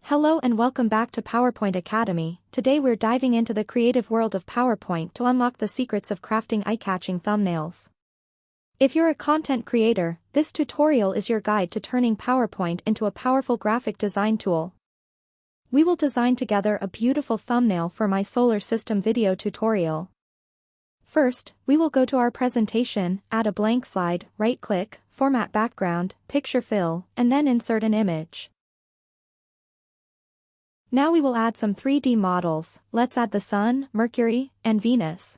Hello and welcome back to PowerPoint Academy. Today we're diving into the creative world of PowerPoint to unlock the secrets of crafting eye-catching thumbnails. If you're a content creator, this tutorial is your guide to turning PowerPoint into a powerful graphic design tool. We will design together a beautiful thumbnail for my solar system video tutorial. First, we will go to our presentation, add a blank slide, right-click, format background, picture fill, and then insert an image. Now we will add some 3D models. Let's add the Sun, Mercury, and Venus.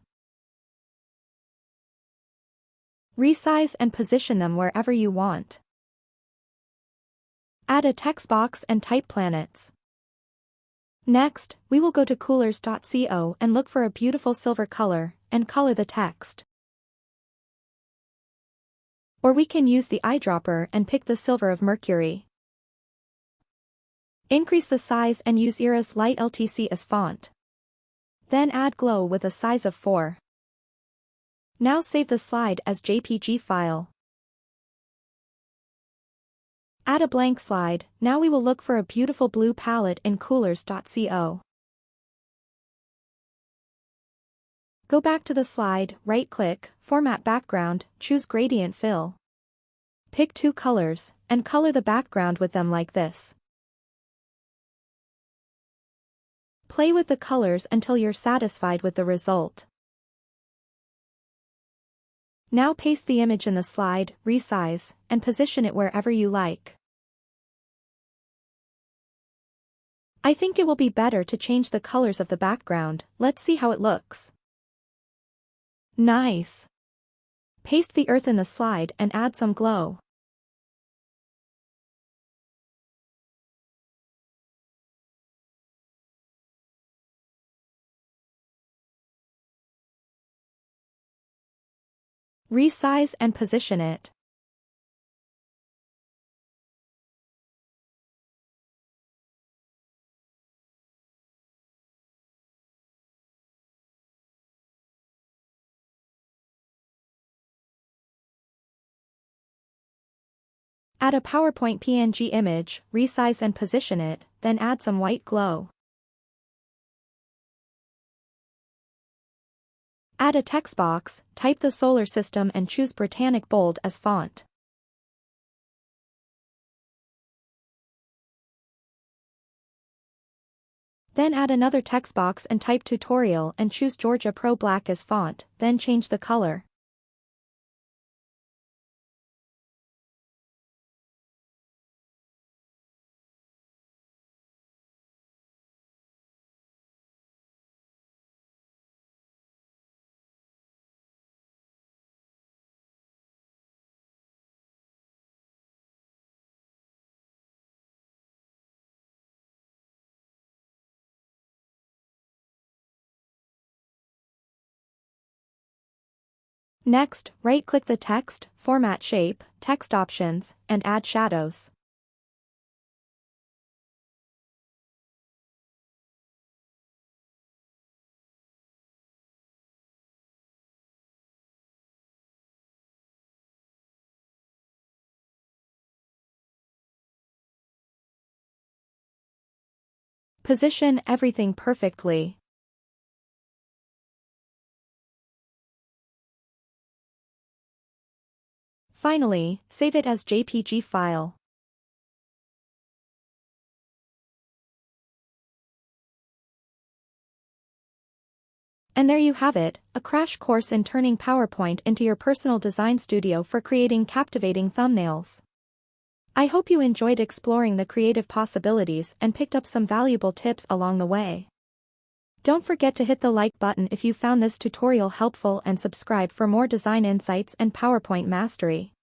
Resize and position them wherever you want. Add a text box and type planets. Next, we will go to coolors.co and look for a beautiful silver color, and color the text. Or we can use the eyedropper and pick the silver of Mercury. Increase the size and use Iris Light LTC as font. Then add glow with a size of 4. Now save the slide as JPG file. Add a blank slide. Now we will look for a beautiful blue palette in coolors.co. Go back to the slide, right-click, format background, choose gradient fill. Pick 2 colors, and color the background with them like this. Play with the colors until you're satisfied with the result. Now paste the image in the slide, resize, and position it wherever you like. I think it will be better to change the colors of the background. Let's see how it looks. Nice! Paste the earth in the slide and add some glow. Resize and position it. Add a PowerPoint PNG image, resize and position it, then add some white glow. Add a text box, type the solar system and choose Britannic bold as font. Then add another text box and type tutorial and choose Georgia Pro Black as font, then change the color. Next, right-click the text, format shape, text options, and add shadows. Position everything perfectly. Finally, save it as JPG file. And there you have it, a crash course in turning PowerPoint into your personal design studio for creating captivating thumbnails. I hope you enjoyed exploring the creative possibilities and picked up some valuable tips along the way. Don't forget to hit the like button if you found this tutorial helpful and subscribe for more design insights and PowerPoint mastery.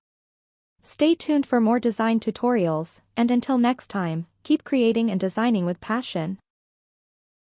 Stay tuned for more design tutorials, and until next time, keep creating and designing with passion.